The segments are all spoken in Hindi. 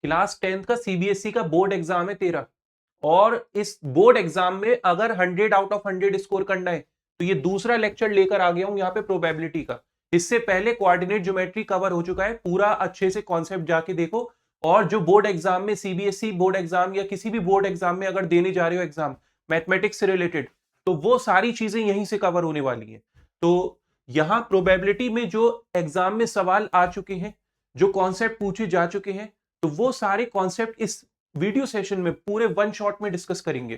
क्लास 10th का सीबीएसई का बोर्ड एग्जाम है तेरा, और इस बोर्ड एग्जाम में अगर 100 आउट ऑफ 100 स्कोर करना है तो ये दूसरा लेक्चर लेकर आ गया हूं यहाँ पे प्रोबेबिलिटी का। इससे पहले कोऑर्डिनेट ज्योमेट्री कवर हो चुका है, पूरा अच्छे से कॉन्सेप्ट जाके देखो। और जो बोर्ड एग्जाम में, सीबीएसई बोर्ड एग्जाम या किसी भी बोर्ड एग्जाम में अगर देने जा रहे हो एग्जाम मैथमेटिक्स से रिलेटेड, तो वो सारी चीजें यहीं से कवर होने वाली है। तो यहाँ प्रोबेबिलिटी में जो एग्जाम में सवाल आ चुके हैं, जो कॉन्सेप्ट पूछे जा चुके हैं, तो वो सारे कॉन्सेप्ट इस वीडियो सेशन में पूरे वन शॉट में डिस्कस करेंगे।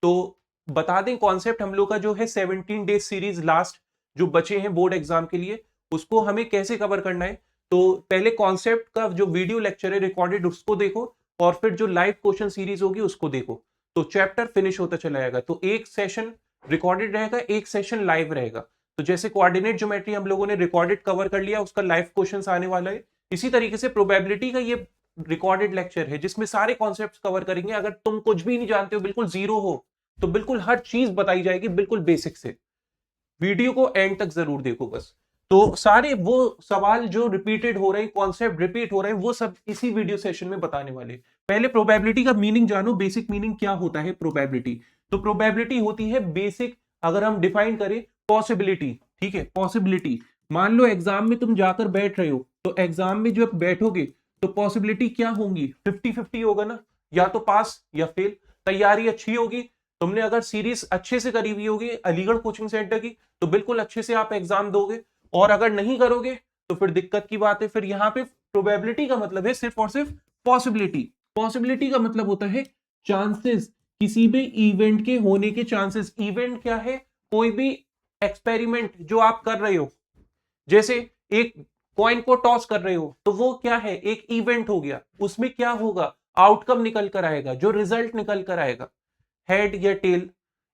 तो बता दें कॉन्सेप्ट हम लोग का जो है 17 डेज सीरीज लास्ट जो बचे हैं बोर्ड एग्जाम के लिए, उसको हमें कैसे कवर करना है। तो पहले कॉन्सेप्ट का जो वीडियो लेक्चर है रिकॉर्डेड उसको देखो, और फिर जो लाइव क्वेश्चन सीरीज होगी उसको देखो, तो चैप्टर फिनिश होता चला जाएगा। तो एक सेशन रिकॉर्डेड रहेगा, एक सेशन लाइव रहेगा। तो जैसे कोऑर्डिनेट ज्योमेट्री हम लोगों ने रिकॉर्डेड कवर कर लिया, उसका लाइव क्वेश्चन आने वाला है। इसी तरीके से प्रोबेबिलिटी का ये रिकॉर्डेड लेक्चर है जिसमें सारे कॉन्सेप्ट्स कवर करेंगे। अगर तुम कुछ भी नहीं जानते हो, बिल्कुल जीरो हो, तो बिल्कुल हर चीज बताई जाएगी बिल्कुल बेसिक से। वीडियो को एंड तक जरूर देखो बस। तो सारे वो सवाल जो रिपीटेड हो रहे हैं, कॉन्सेप्ट रिपीट हो रहे हैं, वो सब इसी वीडियो सेशन में बताने वाले। पहले प्रोबेबिलिटी का मीनिंग जानो, बेसिक मीनिंग क्या होता है प्रोबेबिलिटी। तो प्रोबेबिलिटी होती है बेसिक, अगर हम डिफाइन करें, पॉसिबिलिटी। ठीक है, पॉसिबिलिटी। मान लो एग्जाम में तुम जाकर बैठ रहे हो, तो एग्जाम में जब बैठोगे तो पॉसिबिलिटी क्या होंगी, 50-50 होगा ना, या तो पास या फेल। तैयारी अच्छी होगी, तुमने अगर सीरीज अच्छे से करी हुई होगी अलीगढ़ कोचिंग सेंटर की, तो बिल्कुल अच्छे से आप एग्जाम दोगे। और अगर नहीं करोगे तो फिर दिक्कत की बात है। फिर यहाँ पे प्रोबेबिलिटी का मतलब है सिर्फ और सिर्फ पॉसिबिलिटी। पॉसिबिलिटी का मतलब होता है चांसेस, किसी भी इवेंट के होने के चांसेस। इवेंट क्या है, कोई भी एक्सपेरिमेंट जो आप कर रहे हो, जैसे एक कॉइन को टॉस कर रहे हो, तो वो क्या है, एक इवेंट हो गया। उसमें क्या होगा, आउटकम निकल कर आएगा, जो रिजल्ट निकल कर आएगा, हेड या टेल।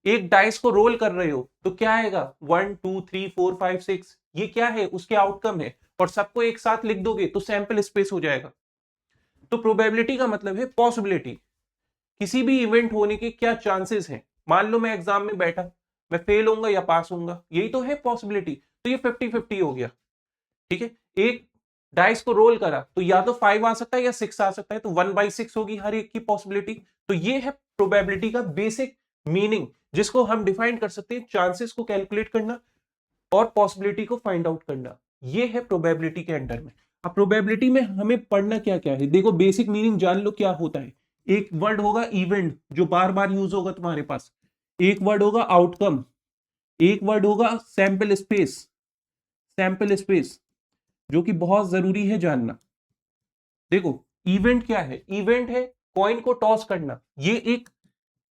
एक डाइस को रोल कर रहे हो तो क्या आएगा, 1 2 3 4 5 6, ये क्या है, उसके आउटकम है। और सबको एक साथ लिख दोगे तो सैंपल स्पेस हो जाएगा। तो प्रोबेबिलिटी का मतलब है पॉसिबिलिटी, किसी भी इवेंट होने के क्या चांसेस हैं। मान लो मैं एग्जाम में बैठा, मैं फेल होऊंगा या पास होऊंगा, यही तो है पॉसिबिलिटी। तो ये 50-50 हो गया। ठीक है, एक डाइस को रोल करा तो या तो 5 आ सकता है या 6 आ सकता है, तो 1/6 होगी हर एक की पॉसिबिलिटी। तो ये है प्रोबेबिलिटी का बेसिक मीनिंग, जिसको हम डिफाइन कर सकते हैं चांसेस को कैलकुलेट करना और पॉसिबिलिटी को फाइंड आउट करना। ये है प्रोबेबिलिटी के अंडर में। अब प्रोबेबिलिटी में हमें पढ़ना क्या क्या है, देखो बेसिक मीनिंग जान लो क्या होता है। एक वर्ड होगा इवेंट, जो बार बार यूज होगा तुम्हारे पास। एक वर्ड होगा आउटकम, एक वर्ड होगा सैंपल स्पेस। सैंपल स्पेस जो कि बहुत जरूरी है जानना। देखो इवेंट क्या है, इवेंट है कॉइन को टॉस करना, ये एक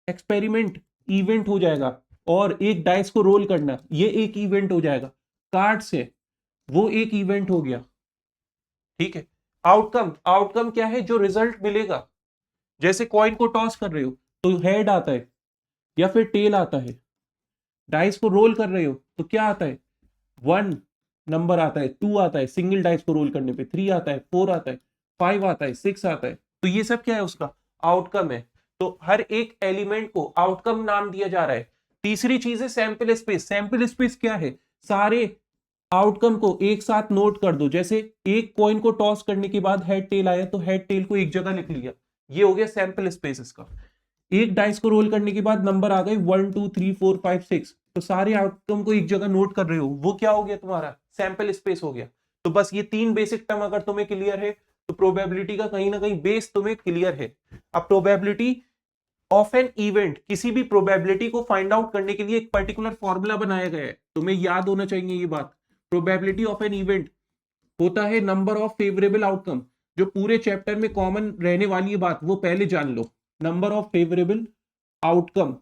एक्सपेरिमेंट इवेंट हो जाएगा। और एक डाइस को रोल करना, ये एक इवेंट हो जाएगा। कार्ड से वो एक इवेंट हो गया। ठीक है, आउटकम, आउटकम क्या है, जो रिजल्ट मिलेगा। जैसे कॉइन को टॉस कर रहे हो तो हेड आता है या फिर टेल आता है। डाइस को रोल कर रहे हो तो क्या आता है, 1 नंबर आता है, 2 आता है, सिंगल डाइस को रोल करने पे 3 आता है, 4 आता है, 5 आता है, 6 आता है। तो ये सब क्या है, उसका आउटकम है। तो हर एक एलिमेंट को आउटकम नाम दिया जा रहा है। तीसरी चीज है सैंपल स्पेस। सैंपल स्पेस क्या है, सारे आउटकम को एक साथ नोट कर दो। जैसे एक कॉइन को टॉस करने के बाद हेड टेल आया तो हेड टेल को एक जगह लिख लिया, ये हो गया सैंपल स्पेस इसका। एक डाइस को रोल करने के बाद नंबर आ गए 1 2 3 4 5 6, तो सारे आउटकम को एक जगह नोट कर रहे हो, वो क्या हो गया तुम्हारा सैंपल स्पेस हो गया। तो बस ये 3 बेसिक टर्म अगर तुम्हें क्लियर है तो प्रोबेबिलिटी का कहीं ना कहीं बेस तुम्हें क्लियर है। अब प्रोबेबिलिटी ऑफ एन इवेंट, किसी भी प्रोबेबिलिटी को फाइंड आउट करने के लिए एक पर्टिकुलर फॉर्मूला बनाया गया है, तुम्हें याद होना चाहिए ये बात। प्रोबेबिलिटी ऑफ एन इवेंट होता है नंबर ऑफ फेवरेबल आउटकम। जो पूरे चैप्टर में कॉमन रहने वाली बात वो पहले जान लो, नंबर ऑफ फेवरेबल आउटकम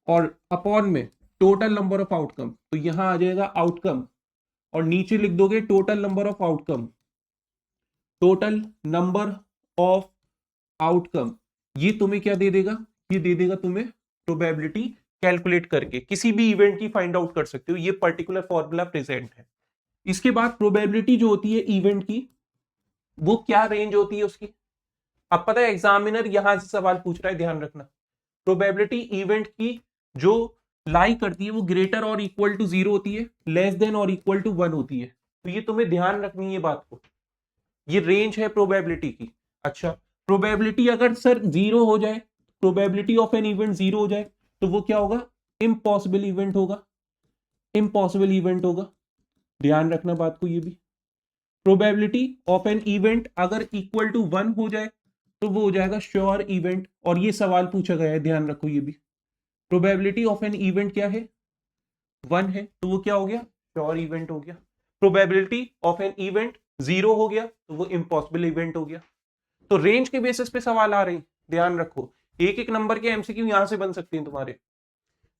और अपॉन में टोटल नंबर ऑफ आउटकम। तो यहां आ जाएगा आउटकम और नीचे लिख दोगे total number of outcome. Total number of outcome ये तुम्हें क्या दे देगा, ये दे देगा तुम्हें प्रोबेबिलिटी कैलकुलेट करके किसी भी इवेंट की फाइंड आउट कर सकते हो। ये पर्टिकुलर फॉर्मूला प्रेजेंट है। इसके बाद प्रोबेबिलिटी जो होती है इवेंट की, वो क्या रेंज होती है उसकी। अब पता है एग्जामिनर यहां से सवाल पूछ रहा है, ध्यान रखना। प्रोबेबिलिटी इवेंट की जो लाई करती है वो ग्रेटर और इक्वल टू 0 होती है, लेस देन और इक्वल टू 1 होती है। तो ये तुम्हें ध्यान रखनी है बात को, ये रेंज है प्रोबेबिलिटी की। अच्छा, प्रोबेबिलिटी अगर सर जीरो हो जाए, probability of an event zero हो जाए तो वो क्या होगा, इम्पॉसिबल इवेंट होगा, इम्पॉसिबल इवेंट होगा। ध्यान रखना बात को, ये भी प्रोबेबिलिटी ऑफ एन इवेंट अगर इक्वल टू 1 हो जाए तो वो हो जाएगा श्योर इवेंट। और ये सवाल पूछा गया है, ध्यान रखो, ये भी प्रोबेबिलिटी ऑफ एन इवेंट क्या है, 1 है, तो वो क्या हो गया, श्योर इवेंट हो गया। प्रोबेबिलिटी ऑफ एन इवेंट 0 हो गया तो वो इम्पॉसिबल इवेंट हो गया। तो रेंज के बेसिस पे सवाल आ रहे हैं, ध्यान रखो, एक एक नंबर के एमसीक्यू यहां से बन सकते हैं तुम्हारे।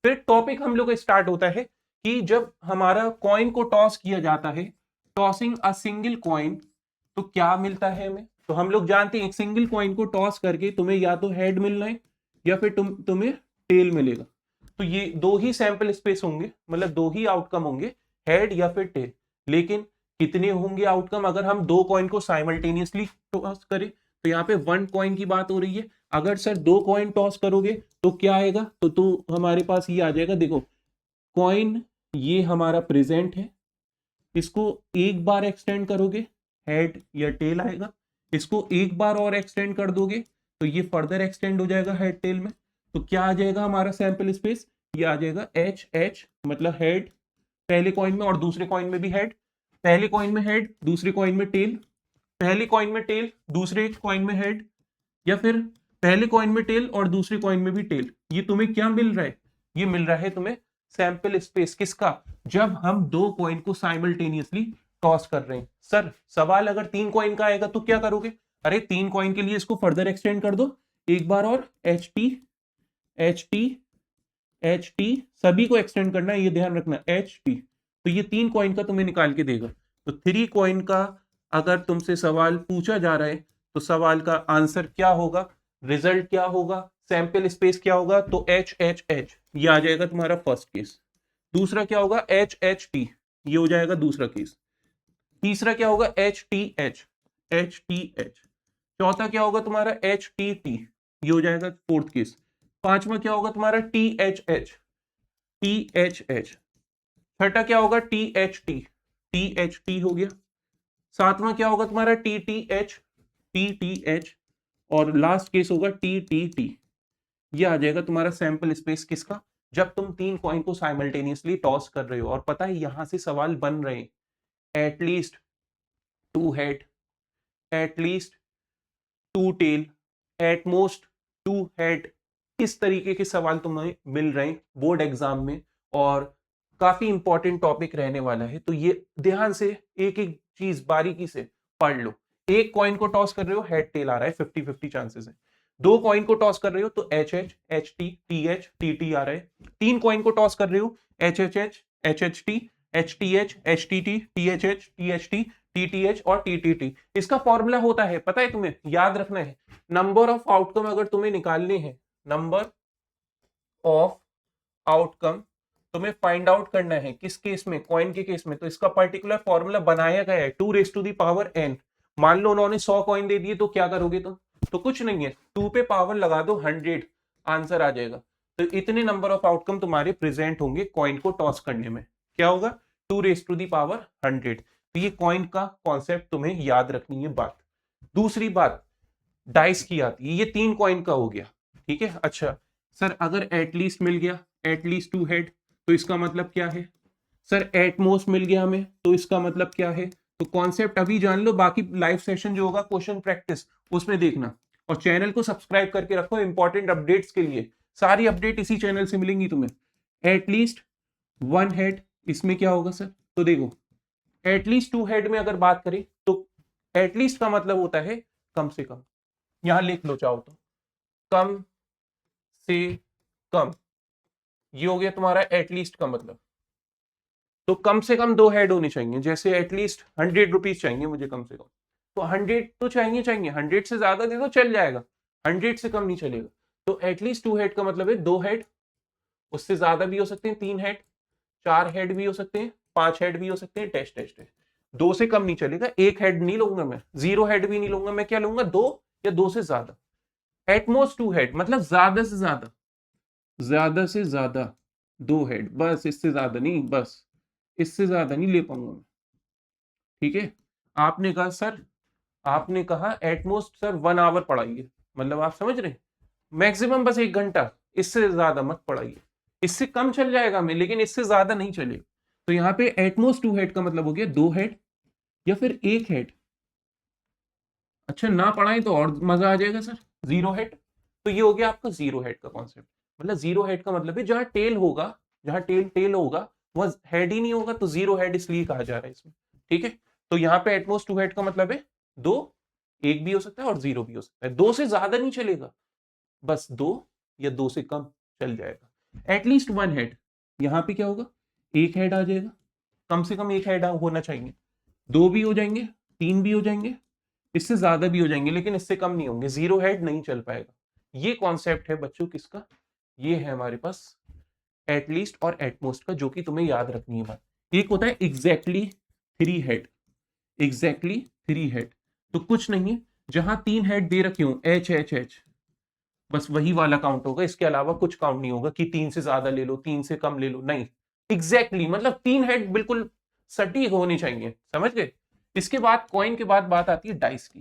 फिर टॉपिक हम लोग का स्टार्ट होता है कि जब हमारा कॉइन को टॉस किया जाता है, टॉसिंग अ सिंगल कॉइन, तो क्या मिलता है हमें। तो हम लोग जानते हैं एक सिंगल कॉइन को टॉस करके तुम्हें या तो हेड मिलना है या फिर तुम्हें टेल मिलेगा। तो ये दो ही सैंपल स्पेस होंगे, मतलब दो ही आउटकम होंगे, हेड या फिर टेल। लेकिन कितने होंगे आउटकम अगर हम दो कॉइन को साइमल्टेनियसली टॉस करें। तो यहाँ पे 1 कॉइन की बात हो रही है। अगर सर 2 कॉइन टॉस करोगे तो क्या आएगा, तो हमारे पास ये आ जाएगा, देखो कॉइन ये हमारा प्रेजेंट है, इसको एक बार एक्सटेंड करोगे हेड या टेल आएगा, इसको एक बार और एक्सटेंड कर दोगे तो ये फर्दर एक्सटेंड हो जाएगा हेड टेल में। तो क्या आ जाएगा हमारा सैंपल स्पेस, ये आ जाएगा एच एच, मतलब हेड पहले कॉइन में और दूसरे कॉइन में भी हेड, पहले कॉइन में हेड दूसरे कॉइन में टेल, पहले कॉइन में टेल दूसरे कॉइन में हेड, या फिर पहले कॉइन में टेल और दूसरे कॉइन में भी टेल। ये तुम्हें क्या मिल रहा है, ये मिल रहा है तुम्हें सैंपल स्पेस किसका, जब हम दो कॉइन को साइमल्टेनियसली टॉस कर रहे हैं। सर सवाल अगर 3 कॉइन का आएगा तो क्या करोगे, अरे 3 कॉइन के लिए इसको फर्दर एक्सटेंड कर दो एक बार और, H T H T H T, सभी को एक्सटेंड करना है, ये ध्यान रखना, एच टी। तो ये 3 कॉइन का तुम्हें निकाल के देगा। तो 3 कॉइन का अगर तुमसे सवाल पूछा जा रहा है तो सवाल का आंसर क्या होगा, रिजल्ट क्या होगा, सैंपल स्पेस क्या होगा, तो एच एच एच, ये आ जाएगा तुम्हारा फर्स्ट केस। दूसरा क्या होगा, एच एच टी, ये हो जाएगा दूसरा केस। तीसरा क्या होगा, H T H, H T H. चौथा क्या होगा तुम्हारा, एच टी टी, ये हो जाएगा फोर्थ केस। पांचवा क्या होगा तुम्हारा, T H H, T H H. छठा क्या होगा, टी एच टी हो गया। सातवां क्या होगा तुम्हारा, टी टी एच। और लास्ट केस होगा टी टी टी। ये आ जाएगा तुम्हारा सैंपल स्पेस किसका, जब तुम 3 कॉइन को साइमल्टेनियसली टॉस कर रहे हो। और पता है यहां से सवाल बन रहे हैं, at least 2 head, at least 2 tail, at most 2 head, इस तरीके के सवाल तुम्हें मिल रहे हैं बोर्ड एग्जाम में। और काफी इंपॉर्टेंट टॉपिक रहने वाला है, तो ये ध्यान से एक एक चीज बारीकी से पढ़ लो। एक कॉइन को टॉस कर रहे हो, हेड टेल आ रहा है, 50-50 चांसेस है। 2 कॉइन को टॉस कर रहे हो तो H H H T T आ रहा है। 3 कॉइन को टॉस कर रहे हो, H H H H T H T H T T H T T H और टी टी टी। इसका फॉर्मूला होता है, पता है तुम्हें, याद रखना है, नंबर ऑफ आउटकम अगर तुम्हें निकालने हैं, नंबर ऑफ आउटकम तुम्हें फाइंड आउट करना है किस केस में, कॉइन के केस में, तो इसका पर्टिकुलर फॉर्मूला बनाया गया है 2 raised to the power n। मान लो उन्होंने 100 कॉइन दे दिए तो क्या करोगे तुम, तो कुछ नहीं है, 2 पे पावर लगा दो 100, आंसर आ जाएगा। तो इतने नंबर ऑफ आउटकम तुम्हारे प्रेजेंट होंगे कॉइन को टॉस करने में, क्या होगा, 2 raised to the power 100। तो ये कॉइन का कॉन्सेप्ट तुम्हें याद रखनी है बात। दूसरी बात डाइस की आती है, ये 3 कॉइन का हो गया, ठीक है। अच्छा सर अगर एटलीस्ट मिल गया, एटलीस्ट 2 हेड, तो इसका मतलब क्या है, सर एटमोस्ट मिल गया हमें तो इसका मतलब क्या है। तो कॉन्सेप्ट अभी जान लो, बाकी लाइव सेशन जो होगा क्वेश्चन प्रैक्टिस उसमें देखना। और चैनल को सब्सक्राइब करके रखो इंपॉर्टेंट अपडेट्स के लिए, सारी अपडेट इसी चैनल से मिलेंगी तुम्हें। एटलीस्ट 1 हेड, इसमें क्या होगा सर, तो देखो एटलीस्ट 2 हेड में अगर बात करें तो एटलीस्ट का मतलब होता है कम से कम, यहां लिख लो चाहो तो, कम से कम, ये हो गया तुम्हारा एटलीस्ट का मतलब। तो कम से कम 2 हेड होने चाहिए, जैसे एटलीस्ट 100 रुपीज चाहिए मुझे कम से कम, तो 100 तो चाहिए, 100 से ज्यादा दे दो चल जाएगा, 100 से कम नहीं चलेगा। तो एटलीस्ट 2 हेड का मतलब है 2 हेड, उससे ज्यादा भी हो सकते हैं, 3 हेड, 4 हेड भी हो सकते हैं, 5 हेड भी हो सकते हैं, टेस्ट टेस्ट टेस्ट। 2 से कम नहीं चलेगा, 1 हेड नहीं लूंगा मैं, 0 हेड भी नहीं लूंगा मैं, क्या लूंगा, 2 या 2 से ज्यादा। एटमोस्ट 2 हेड मतलब ज्यादा से ज्यादा, ज्यादा से ज्यादा 2 हेड, बस इससे ज्यादा नहीं, बस इससे ज्यादा नहीं ले पाऊंगा मैं, ठीक है। आपने कहा सर आपने कहा एटमोस्ट सर 1 आवर पढ़ाइए, मतलब आप समझ रहे हैं, मैक्सिमम बस 1 घंटा, इससे ज्यादा मत पढ़ाइए। इससे कम चल जाएगा मैं, लेकिन इससे ज्यादा नहीं चलेगा। तो यहाँ पे एटमोस्ट 2 हेड का मतलब हो गया 2 हेड या फिर 1 हेड। अच्छा ना पढ़ाएं तो और मजा आ जाएगा सर, 0 हेड। तो ये हो गया आपका 0 हेड का कॉन्सेप्ट। मतलब 0 हेड का मतलब है जहां टेल होगा, जहां टेल होगा वह हेड ही नहीं होगा, तो 0 हेड इसलिए कहा जा रहा है इसमें। ठीक है, तो यहाँ पे एटमोस्ट 2 हेड का मतलब है 2, 1 भी हो सकता है और 0 भी हो सकता है, 2 से ज्यादा नहीं चलेगा, बस 2 या 2 से कम चल जाएगा। एटलीस्ट 1 हेड, यहाँ पे क्या होगा, 1 हेड आ जाएगा, कम से कम 1 हेड होना चाहिए, 2 भी हो जाएंगे, 3 भी हो जाएंगे, इससे ज्यादा भी हो जाएंगे, लेकिन इससे कम नहीं होंगे, 0 हेड नहीं चल पाएगा। ये कॉन्सेप्ट है बच्चों किसका, ये है हमारे पास एटलीस्ट और एटमोस्ट का, जो कि तुम्हें याद रखनी है बात। एक होता है एग्जैक्टली 3 हेड, एग्जैक्टली 3 हेड, तो कुछ नहीं है, जहां 3 हेड दे रखे हो एच एच एच, बस वही वाला काउंट होगा, इसके अलावा कुछ काउंट नहीं होगा कि 3 से ज्यादा ले लो, 3 से कम ले लो, नहीं, एग्जैक्टली मतलब 3 हेड बिल्कुल सटीक होनी चाहिए, समझ गए। इसके बाद कॉइन के बाद बात आती है डाइस की।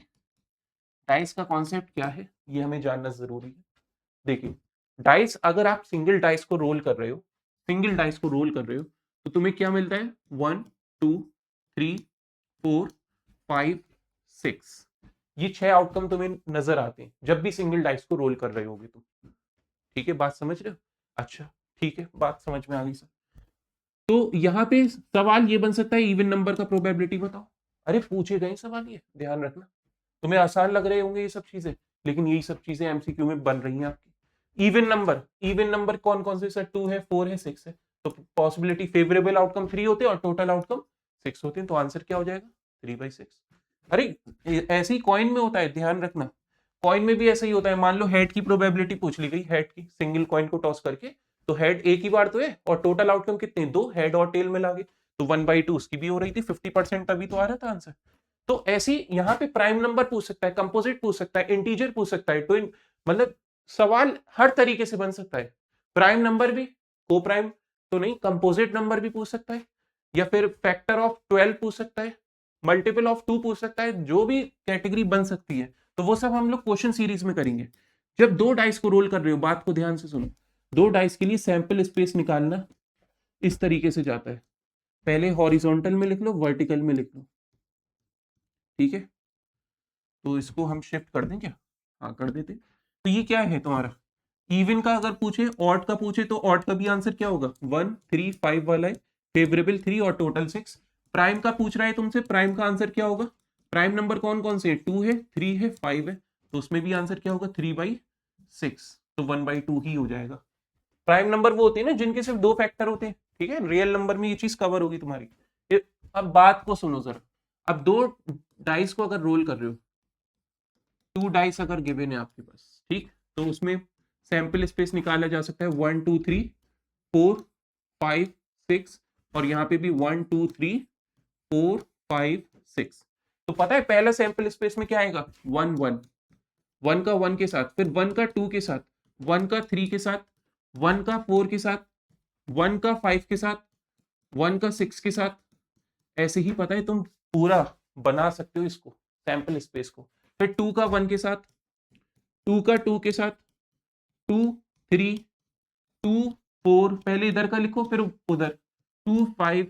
डाइस का कॉन्सेप्ट क्या है ये हमें जानना जरूरी है। देखिए, डाइस अगर आप सिंगल डाइस को रोल कर रहे हो, सिंगल डाइस को रोल कर रहे हो, तो तुम्हें क्या मिलता है, 1 2 3 4 5 6, ये 6 आउटकम तुम्हें नजर आते हैं जब भी सिंगल डाइस को रोल कर रहे होगे तुम। ठीक है, बात समझ रहे हो, अच्छा ठीक है, बात समझ में आ गई सर। तो यहाँ पे सवाल ये बन सकता है इवन नंबर का प्रोबेबिलिटी बताओ, अरे पूछे गए सवाल, ये ध्यान रखना। तुम्हें आसान लग रहे होंगे ये सब चीजें, लेकिन यही सब चीजें एमसीक्यू में बन रही हैं आपकी। इवन नंबर कौन कौन से सर, 2 है, 4 है, 6 है, तो पॉसिबिलिटी फेवरेबल आउटकम 3 होते हैं और टोटल आउटकम 6 होते हैं, तो आंसर क्या हो जाएगा, 3/6। अरे ऐसे ही कॉइन में होता है, ध्यान रखना, कॉइन में भी ऐसा ही होता है। मान लो हेड की प्रोबेबिलिटी पूछ ली गई, हेड की, सिंगल कॉइन को टॉस करके, तो हेड एक ही बार तो है और टोटल आउटकम कितने, 2 हेड और टेल मिला के, तो 1/2 उसकी भी हो रही थी, 50% तभी तो आ रहा था आंसर। तो ऐसी यहाँ पे प्राइम नंबर पूछ सकता है, कंपोजिट पूछ सकता है, इंटीजर पूछ सकता है, ट्विन, मतलब सवाल हर तरीके से बन सकता है। प्राइम नंबर भी, को प्राइम तो नहीं, कंपोजिट नंबर भी पूछ सकता है, या फिर फैक्टर ऑफ 12 पूछ सकता है, मल्टीपल ऑफ 2 पूछ सकता है, जो भी कैटेगरी बन सकती है, तो वो सब हम लोग क्वेश्चन सीरीज में करेंगे। जब 2 डाइस को रोल कर रहे हो, बात को ध्यान से सुनो, 2 डाइस के लिए सैंपल स्पेस निकालना इस तरीके से जाता है, पहले हॉरिजॉन्टल में लिख लो, वर्टिकल में लिख लो, ठीक है। तो इसको हम शिफ्ट कर दें क्या, हाँ कर देते। तो ये क्या है तुम्हारा, इवन का अगर पूछे, ऑड का पूछे, तो ऑड का भी आंसर क्या होगा, 1 3 5 वाला है, फेवरेबल 3 और टोटल 6। प्राइम का पूछ रहा है तुमसे, प्राइम का आंसर क्या होगा, प्राइम नंबर कौन कौन से, 2 है, 3 है, 5 है, तो उसमें भी आंसर क्या होगा, 3/6, तो 1/2 ही हो जाएगा। प्राइम नंबर वो होते हैं ना जिनके सिर्फ 2 फैक्टर होते हैं, ठीक है, रियल नंबर में ये चीज कवर होगी तुम्हारी। अब बात को सुनो जरा, अब 2 डाइस को अगर रोल कर रहे हो, 2 डाइस अगर गिवन है आपके पास, ठीक, तो उसमें सैंपल स्पेस निकाला जा सकता है 1 2 3 4 5 6, और यहाँ पे भी 1 2 3 4 5 6। तो पता है पहला सैंपल स्पेस में क्या आएगा, 1 1, 1 का 1 के साथ, फिर 1 का 2 के साथ, 1 का 3 के साथ, 1 का 4 के साथ, 1 का 5 के साथ, 1 का 6 के साथ, ऐसे ही पता है तुम पूरा बना सकते हो इसको, सैंपल स्पेस को। फिर 2 का 1 के साथ, 2 का 2 के साथ, 2 3 2 4, पहले इधर का लिखो फिर उधर, 2 5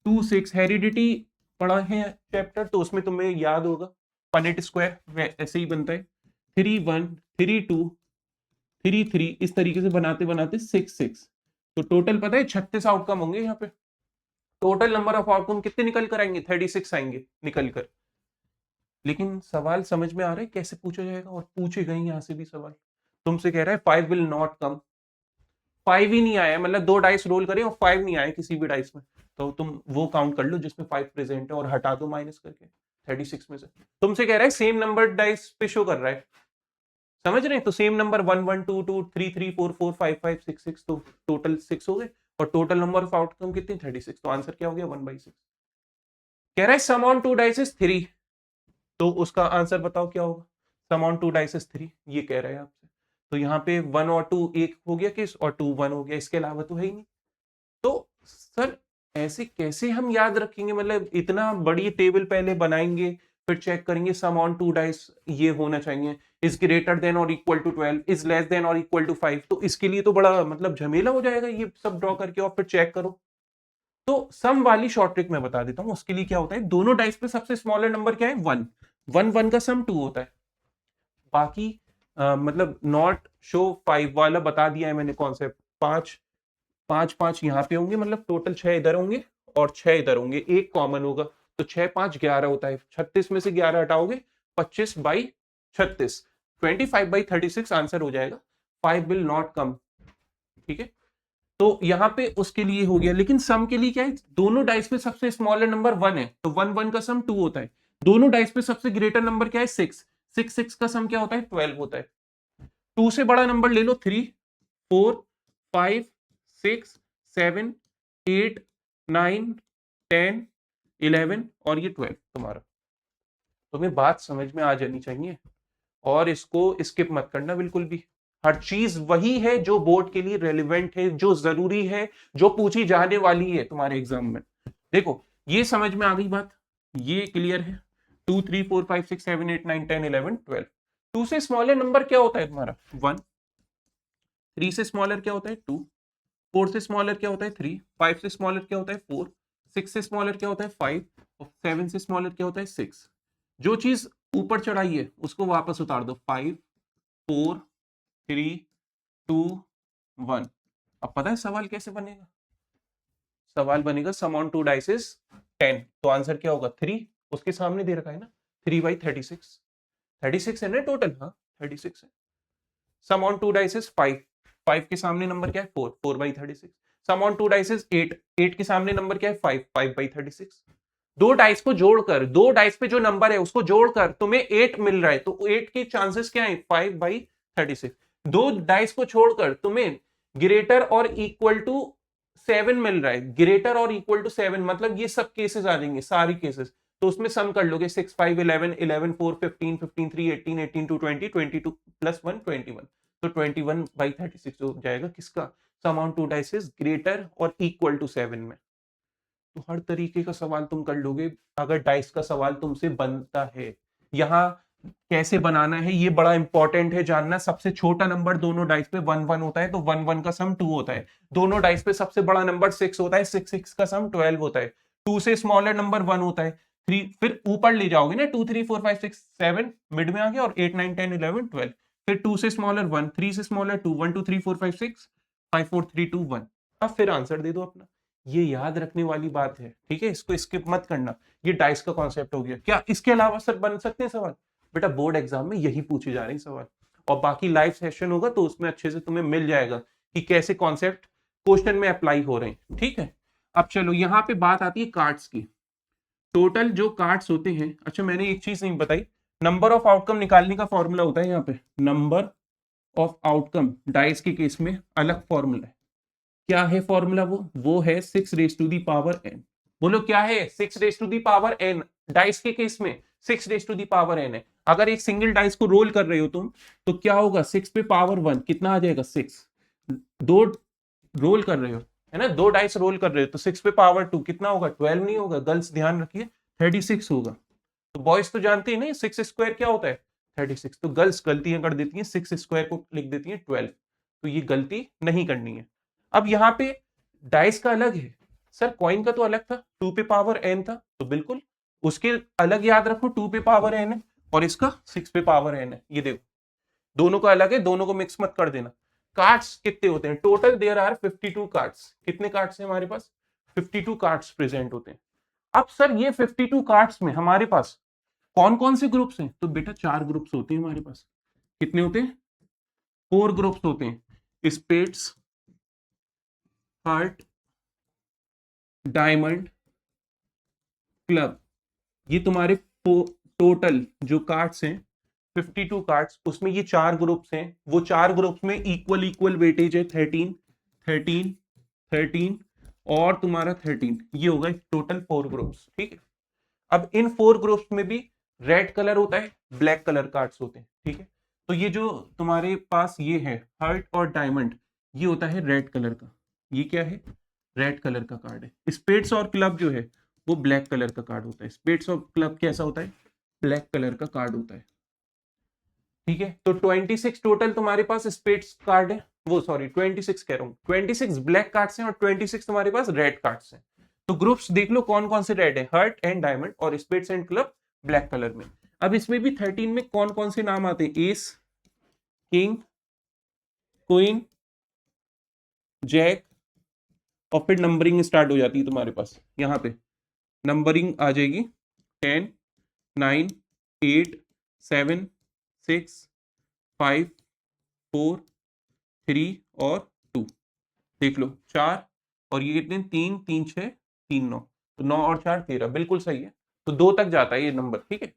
2 6, हेरिडिटी पढ़ा है चैप्टर, तो उसमें तुम्हें याद होगा, पनेट स्क्वायर ऐसे ही बनता है, 3 1 3 2 3 3, इस तरीके से बनाते बनाते 6 6। तो टोटल पता है 36 आउटकम होंगे यहाँ पे, टोटल नंबर ऑफ आउटकम कितने निकल कर आएंगे, 36 आएंगे निकल कर। लेकिन सवाल समझ में आ रहा है कैसे पूछा जाएगा, और पूछे गए यहाँ से भी सवाल, तुमसे कह रहा है 5 विल नॉट कम, 5 ही नहीं आया, मतलब 2 डाइस रोल करें और 5 नहीं आए किसी भी डाइस में, तो तुम वो काउंट कर लो जिसमें 5 प्रेजेंट है और हटा दो माइनस करके 36 में से। तुमसे कह रहा है सेम नंबर डाइस पे शो कर रहा है, समझ रहे हैं, तो सेम नंबर 1 1 2 2 3 3 4 4 5 5 6 6, तो टोटल 6 हो गए, और टोटल नंबर ऑफ आउटकम कितने, 36, तो आंसर क्या हो गया, 1/6। कह रहा है सम ऑन 2 डाइस इज 3, तो उसका आंसर बताओ क्या होगा, सम ऑन 2 डाइस इज 3, ये कह रहा है आपसे। तो यहाँ पे 1 और 2 एक हो गया किस, और 2 1 हो गया, इसके अलावा तो है ही नहीं। तो सर ऐसे कैसे हम याद रखेंगे, मतलब इतना बड़ी टेबल पहले बनाएंगे, फिर चेक करेंगे सम ऑन टू डाइस ये होना चाहिए, इज ग्रेटर देन और equal to 12, is less than और इक्वल टू 5। तो इसके लिए तो बड़ा मतलब झमेला हो जाएगा ये सब ड्रॉ करके और फिर चेक करो। तो सम वाली शॉर्ट ट्रिक मैं बता देता हूं। उसके लिए क्या होता है, दोनों डाइस पे सबसे स्मॉलर नंबर क्या है, 1। 1 का सम 2 होता है। बाकी मतलब नॉट शो 5 वाला बता दिया है मैंने कॉन्सेप्ट। 5 5 5 यहाँ पे होंगे, मतलब टोटल 6 इधर होंगे और 6 इधर होंगे, एक कॉमन होगा, तो 6 5 11 होता है। 36 में से 11 हटाओगे 25/36, 25/36 आंसर हो जाएगा। 5 विल नॉट कम। ठीक है, तो यहाँ पे उसके लिए हो गया। लेकिन सम के लिए क्या है, दोनों डाइस पे सबसे स्मॉलर नंबर 1 है, तो 1 का सम 2 होता है। दोनों डाइस पे सबसे ग्रेटर नंबर क्या है, 6। 6 का सम क्या होता है, 12 होता है। 2 से बड़ा नंबर ले लो, 3 4 5 6 7 8 9 10 11 और ये 12 तुम्हारा। तुम्हें बात समझ में आ जानी चाहिए और इसको स्किप मत करना बिल्कुल भी। हर चीज वही है जो बोर्ड के लिए रेलिवेंट है, जो जरूरी है, जो पूछी जाने वाली है तुम्हारे एग्जाम में। देखो ये समझ में आ गई बात, ये क्लियर है। 2 3 4 5 6 7 8 9 10 11 12। 2 से स्मॉलर नंबर क्या होता है तुम्हारा, 1। 3 से स्मॉलर क्या होता है, 2। 4 से स्मॉलर क्या होता है, 3। 5 से स्मॉलर क्या होता है, 4। 6 से स्मॉलर क्या होता है, 5। और 7 से स्मॉलर क्या होता है, 6। जो चीज ऊपर चढ़ाई है उसको वापस उतार दो, 5 4 3 2 1। अब पता है सवाल कैसे बनेगा, सवाल बनेगा सम ऑन टू डाइस इज 10, तो आंसर क्या होगा, 3। उसके सामने दे रखा है ना, 3/36। 36 है ना टोटल, हाँ 36 है। सम ऑन टू डाइस इज 5। 5 के सामने नंबर क्या है, 4। 4/36। सम ऑन टू डाइस इज 8। 8 के सामने नंबर क्या है, 5। 5/36। दो डाइस को जोड़कर, दो डाइस पे जो नंबर है उसको जोड़कर तुम्हें 8 मिल रहा है, तो 8 के चांसेस क्या है, 5/36। दो डाइस को छोड़कर तुम्हें ग्रेटर और इक्वल टू 7 मिल रहा है, ग्रेटर और इक्वल टू 7 मतलब ये सब केसेस आ जाएंगे, सारी केसेस। तो उसमें सम कर लोगे, 6 5 11 11 4 15 15 3 18 18 2 20 22 प्लस 1 21, तो 21/36 हो जाएगा किसका, sum on two dice is greater और इक्वल टू 7 में। तो हर तरीके का सवाल तुम कर लोगे अगर डाइस का सवाल तुमसे बनता है। यहाँ कैसे बनाना है ये बड़ा इंपॉर्टेंट है जानना। सबसे छोटा नंबर दोनों डाइस पे 1 1 होता है, तो 1 1 का सम 2 होता है। दोनों डाइस पे सबसे बड़ा नंबर 6 होता है, 6 6 का सम 12 होता है। 2 से स्मॉलर नंबर 1 होता है। 3 फिर ऊपर ले जाओगे ना, 2 3 4 5 6 7 मिड में आ गया, और 8 9 10 11 12। फिर 2 से स्मॉलर 1, 3 से स्मॉलर 2, 1 2 3 4 5 6 5 4 3 2 1। अब फिर आंसर दे दो अपना। ये याद रखने वाली बात है, ठीक है, इसको स्किप मत करना। ये डाइस का कॉन्सेप्ट हो गया। क्या इसके अलावा सर बन सकते हैं सवाल, बेटा बोर्ड एग्जाम में यही पूछे जा रहे हैं सवाल। और बाकी लाइव सेशन होगा तो उसमें अच्छे से तुम्हें मिल जाएगा कि कैसे कॉन्सेप्ट क्वेश्चन में अप्लाई हो रहे हैं, ठीक है। अब चलो यहाँ पे बात आती है कार्ड्स की। टोटल जो कार्ड्स होते हैं, अच्छा मैंने एक चीज नहीं बताई, नंबर ऑफ आउटकम निकालने का फॉर्मूला होता है यहाँ पे, नंबर ऑफ आउटकम डाइस के केस में अलग फॉर्मूला है। क्या है फॉर्मूला, वो है 6⁻n। बोलो क्या है, 6⁻n। डाइस के केस में 6⁻n है। अगर एक सिंगल डाइस को रोल कर रहे हो तुम, तो क्या होगा, 6 पे पावर 1 कितना आ जाएगा, 6। दो रोल कर रहे हो, है ना, दो डाइस रोल कर रहे हो, तो 6 पे पावर 2 कितना होगा, 12 नहीं होगा, गर्ल्स ध्यान रखिए, 36 होगा। तो बॉयज तो जानते हैं ना 6 स्क्वायर क्या होता है, 36। तो गर्ल्स गलतियां कर देती हैं, 6 स्क्वायर को लिख देती हैं 12। तो ये गलती नहीं करनी है। अब यहाँ पे डाइस का अलग है, सर कॉइन का तो अलग था, 2 पे पावर n था, तो बिल्कुल उसके अलग याद रखो, 2 पे पावर n है, और इसका 6 पे पावर n है। ये देखो दोनों का अलग है, दोनों को मिक्स मत कर देना। कार्ड्स कितने होते हैं टोटल, देयर आर 52 कार्ड्स। कितने कार्ड्स हैं हमारे पास, 52 कार्ड्स प्रेजेंट होते हैं। अब सर ये 52 कार्ड्स में हमारे पास कौन कौन से ग्रुप्स हैं, तो बेटा 4 ग्रुप्स होते हैं हमारे पास। कितने होते हैं, 4 ग्रुप्स होते हैं, स्पेड्स, हार्ट, डायमंड, क्लब। ये तुम्हारे टोटल जो कार्ड्स हैं 52 कार्ड्स, उसमें ये 4 ग्रुप्स हैं। वो 4 ग्रुप्स में इक्वल इक्वल वेटेज है, 13 13 13 और तुम्हारा 13। ये होगा टोटल 4 ग्रुप्स, ठीक है। अब इन 4 ग्रुप्स में भी रेड कलर होता है, ब्लैक कलर कार्ड्स होते हैं, ठीक है। तो ये जो तुम्हारे पास ये है हार्ट और डायमंड, ये होता है रेड कलर का, ये क्या है, रेड कलर का कार्ड है। स्पेड्स और क्लब जो है वो ब्लैक कलर का कार्ड होता है। स्पेड्स और क्लब कैसा होता है, ब्लैक कलर का कार्ड होता है, ठीक है। तो 26 टोटल तुम्हारे पास स्पेड्स कार्ड है, वो सॉरी 26 कह रहा हूँ, 26 ब्लैक कार्ड्स हैं और 26 तुम्हारे पास रेड कार्ड्स हैं। तो ग्रुप्स देख लो कौन कौन से रेड है, हार्ट एंड डायमंड और spades and club black colour में। अब इसमें भी 13 में कौन कौन से नाम आते हैं, एस, किंग, क्वीन, जैक, और फिर नंबरिंग स्टार्ट हो जाती है तुम्हारे पास, यहाँ पे नंबरिंग आ जाएगी 10, 9, 8, 7, 6, 5, 4, 3 और 2। देख लो 4 और ये कितने, 3, 3, 6, 3, 9, तो 9 और 4 13, बिल्कुल सही है। तो 2 तक जाता है ये नंबर, ठीक है।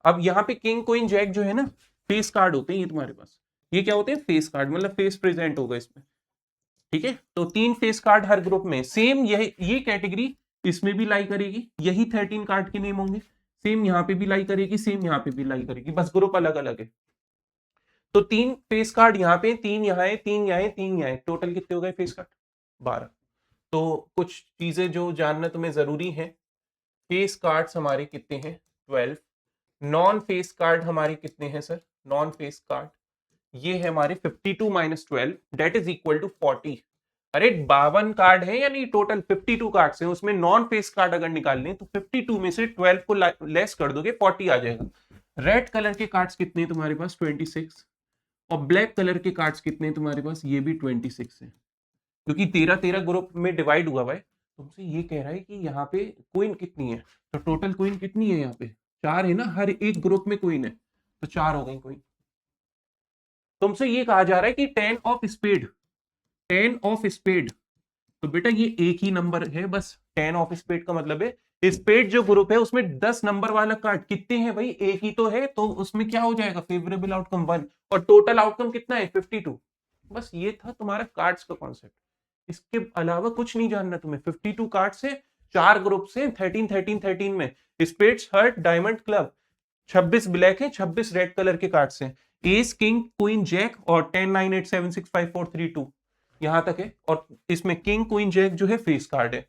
अब यहाँ पे किंग क्वीन जैक जो है ना, फेस कार्ड होते हैं ये तुम्हारे पास। ये क्या होते हैं, फेस कार्ड, मतलब फेस प्रेजेंट होगा इसमें, ठीक है। तो 3 फेस कार्ड हर ग्रुप में, सेम ये कैटेगरी इसमें भी लाई करेगी, यही 13 कार्ड के नेम होंगे, सेम यहाँ पे भी लाई करेगी, सेम यहाँ पे भी लाई करेगी, बस ग्रुप अलग अलग है। तो 3 फेस कार्ड यहाँ पे, 3 यहाँ है, 3 यहाँ है, 3 यहाँ है, टोटल कितने हो गए फेस कार्ड, 12। तो कुछ चीजें जो जानना तुम्हें जरूरी है, फेस कार्ड्स हमारे कितने हैं, 12। नॉन फेस कार्ड हमारे कितने हैं सर, नॉन फेस कार्ड ये है हमारे 52 minus 12 that is equal to 40। अरे 52 कार्ड है, यानी टोटल 52 कार्ड्स हैं, उसमें नॉन फेस कार्ड अगर निकालने तो 52 में से 12 को लेस कर दोगे 40 आ जाएगा। रेड कलर के कार्ड्स कितने हैं तुम्हारे पास, 26, और ब्लैक कलर के कार्ड्स कितने हैं तुम्हारे पास, ये भी 26 है, क्योंकि 13-13 ग्रुप में डिवाइड हुआ हुआ है। तुमसे ये कह रहा है कि यहाँ पे क्वीन कितनी है, तो टोटल क्वीन कितनी है, यहाँ पे 4 है ना, हर एक ग्रुप में क्वीन है, तो 4 हो गई क्वीन। तुमसे ये कहा जा रहा है कि 10 ऑफ स्पेड, 10 ऑफ स्पेड, तो बेटा ये एक ही नंबर है बस, 10 ऑफ स्पेड का मतलब है स्पेड जो ग्रुप है उसमें 10 नंबर वाला कार्ड कितने हैं भाई, एक ही तो है, तो उसमें क्या हो जाएगा, फेवरेबल आउटकम 1, और टोटल आउटकम कितना है 52। बस ये था तुम्हारा कार्ड्स का कॉन्सेप्ट, इसके अलावा कुछ नहीं जानना तुम्हें। 52 कार्ड से 4 ग्रुप से 13 13 13 में spades, heart, diamond, club, 26 black है, 26 रेड कलर के कार्ड्स हैं, एस, किंग, क्वीन, जैक, और 10 9 8 7 6 5 4 3 2 यहां तक है। और इसमें किंग क्वीन जैक जो है फेस कार्ड है।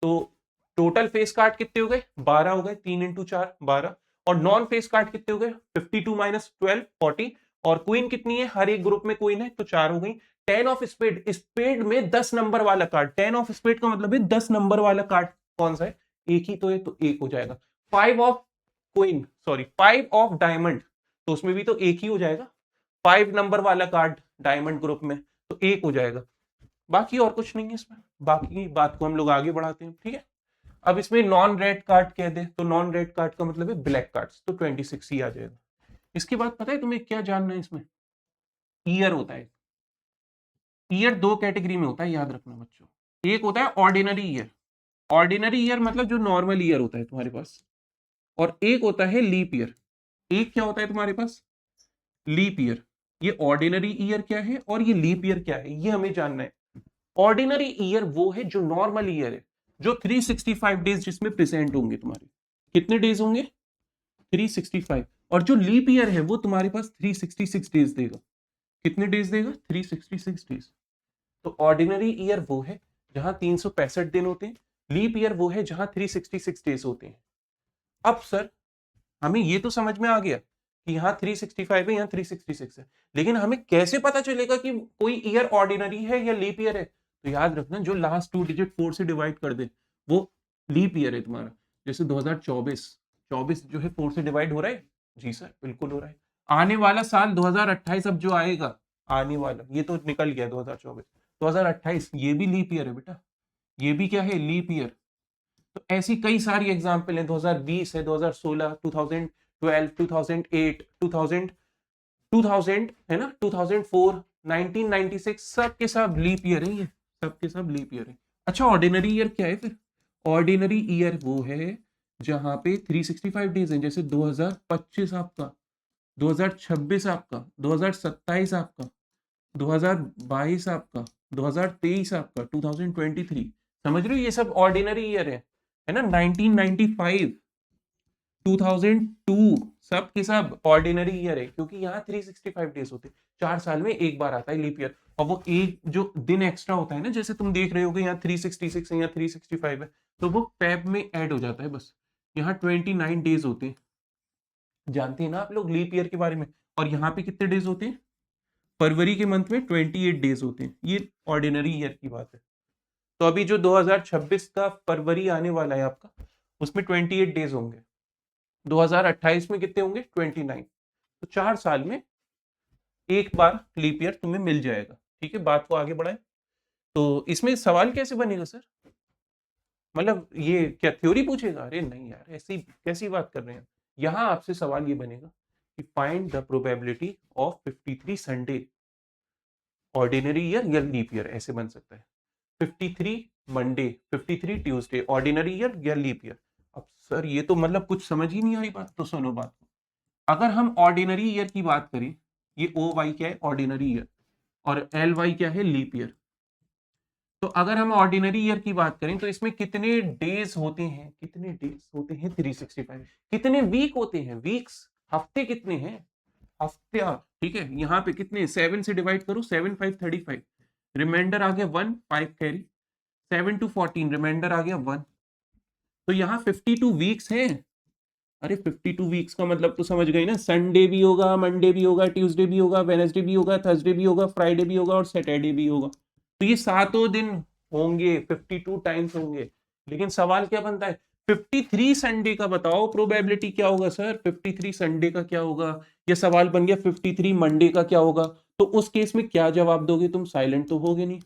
तो टोटल फेस कार्ड कितने हो गए, 12 हो गए, 3 इंटू 4 12, और नॉन फेस कार्ड कितने हो गए, 52 माइनस 12 40, और क्वीन कितनी है, हर एक ग्रुप में क्वीन है, तो 4 हो गई। 10 ऑफ स्पेड, स्पेड में 10 नंबर वाला कार्ड, 10 ऑफ स्पेड का मतलब है 10 नंबर वाला कार्ड कौन सा है, एक ही तो है, तो एक हो जाएगा। 5 of queen, sorry 5 of diamond, तो उसमें भी तो एक ही हो जाएगा, 5 नंबर वाला कार्ड डायमंड ग्रुप में, तो एक हो जाएगा। बाकी और कुछ नहीं है इसमें, बाकी बात को हम लोग आगे बढ़ाते हैं, ठीक है। अब इसमें नॉन रेड कार्ड कह दे, तो नॉन रेड कार्ड का मतलब है ब्लैक कार्ड्स, तो 26 ही आ जाएगा। इसके बाद पता है तुम्हें क्या जानना है, इसमें ईयर होता है। ईयर 2 कैटेगरी में होता है, याद रखना बच्चों। एक होता है ऑर्डिनरी ईयर, ऑर्डिनरी ईयर मतलब जो नॉर्मल ईयर होता है तुम्हारे पास, और एक होता है लीप ईयर। एक क्या होता है तुम्हारे पास, लीप ईयर। ये ऑर्डिनरी ईयर क्या है और ये लीप ईयर क्या है, ये हमें जानना है। ऑर्डिनरी ईयर वो है जो नॉर्मल ईयर है, जो 365 डेज जिसमें प्रेजेंट होंगे तुम्हारे, कितने डेज होंगे, 365, और जो लीप ईयर है वो तुम्हारे पास 366 डेज देगा, कितने डेज देगा, 366 डेज। तो ऑर्डिनरी ईयर वो है जहां 365 दिन होते हैं, लीप ईयर वो है जहां 366 डेज होते हैं। अब सर हमें ये तो समझ में आ गया कि यहाँ 365 है, यहाँ 366 है, लेकिन हमें कैसे पता चलेगा कि कोई ईयर ऑर्डिनरी है या लीप ईयर है। तो याद रखना जो लास्ट 2 डिजिट 4 से डिवाइड कर दे वो लीप ईयर है तुम्हारा। जैसे 2024 जो है 4 से डिवाइड हो रहा है, जी सर बिल्कुल हो रहा है। आने वाला साल 2028 अब जो आएगा, आने वाला ये तो निकल गया 2024, 2028 ये भी लीप ईयर है बेटा, ये भी क्या है, लीप ईयर। तो ऐसी कई सारी एग्जाम्पल है, 2020 है, 2016, 2012, 2008, 2000 है ना, 2004, 1996, सब के सब लीप ईयर है, ये सब के सब लीप ईयर है। अच्छा ऑर्डिनरी ईयर क्या है फिर, ऑर्डिनरी ईयर वो है जहां पे 365 डेज है, जैसे 2025 आपका, 2026 आपका, 2027 आपका, 2022 आपका, 2023 आपका, 2023, समझ रहे हो, ये सब ऑर्डिनरी ईयर है ना। 1995, 2002, सब के सब ऑर्डिनरी ईयर है, क्योंकि यहाँ 365 डेज होते हैं, 4 साल में एक बार आता है लीप ईयर, और वो एक जो दिन एक्स्ट्रा होता है ना, जैसे तुम देख रहे होगे यहाँ 366 है, यहाँ 365 है, तो वो फेब में ऐड हो जाता है बस, यहाँ 29 डेज होते हैं, जानते हैं ना आप लोग लीप ईयर के बारे में। और यहाँ पे कितने डेज होते हैं, फरवरी के मंथ में 28 डेज होते हैं, ये ऑर्डिनरी ईयर की बात है। तो अभी जो 2026 का फरवरी आने वाला है आपका, उसमें 28 डेज होंगे, 2028 में कितने होंगे 29। तो 4 साल में एक बार लीप ईयर तुम्हें मिल जाएगा। ठीक है, बात को आगे बढ़ाएं। तो इसमें सवाल कैसे बनेगा सर, मतलब ये क्या थ्योरी पूछेगा? अरे नहीं यार, ऐसी कैसी बात कर रहे हैं। यहां आपसे सवाल ये बनेगा कि find the probability of 53 Sunday ordinary year या लीप ईयर, ऐसे बन सकता है। 53 मंडे, 53 ट्यूसडे ऑर्डिनरी ईयर या लीप ईयर। अब सर ये तो मतलब कुछ समझ ही नहीं आई बात। तो सुनो बात, अगर हम ऑर्डिनरी ईयर की बात करें, ये ओ वाई क्या है ऑर्डिनरी ईयर, और एल वाई क्या है लीप ईयर। तो अगर हम ऑर्डिनरी ईयर की बात करें तो इसमें कितने डेज होते हैं, कितने डेज होते हैं 365। कितने वीक होते हैं, वीक्स, हफ्ते कितने हैं, हफ्ते। ठीक है, यहाँ पे कितने 7 से डिवाइड करो, 7 5 35, रिमाइंडर आ गया 1, 5 कैरी, 7 to 14 रिमाइंडर आ गया 1। तो यहाँ 52 वीक्स हैं। अरे 52 वीक्स का मतलब तो समझ गई ना, संडे भी होगा, मंडे भी होगा, ट्यूसडे भी होगा, वेडनेसडे भी होगा, थर्सडे भी होगा, फ्राइडे भी होगा और सैटरडे भी होगा। तो ये 7 दिन होंगे, 52 टाइम्स होंगे। लेकिन सवाल क्या बनता है, 53 संडे का बताओ प्रोबेबिलिटी क्या होगा सर, 53 संडे का क्या होगा। ये सवाल बन गया 53 मंडे का क्या होगा। तो उस केस में क्या जवाब दोगे तुम, साइलेंट तो होगे नहीं।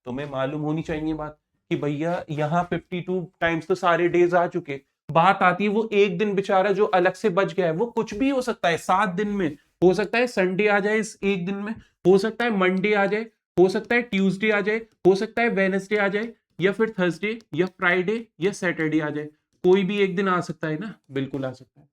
तुम्हें मालूम होनी चाहिए बात कि भैया यहाँ 52 टाइम्स तो सारे डेज आ चुके। बात आती है वो एक दिन बेचारा जो अलग से बच गया है, वो कुछ भी हो सकता है 7 दिन में। हो सकता है संडे आ जाए इस एक दिन में, हो सकता है मंडे आ जाए, हो सकता है ट्यूसडे आ जाए, हो सकता है वेडनेसडे आ जाए, या फिर थर्सडे या फ्राइडे या सैटरडे आ जाए। कोई भी एक दिन आ सकता है ना, बिल्कुल आ सकता है।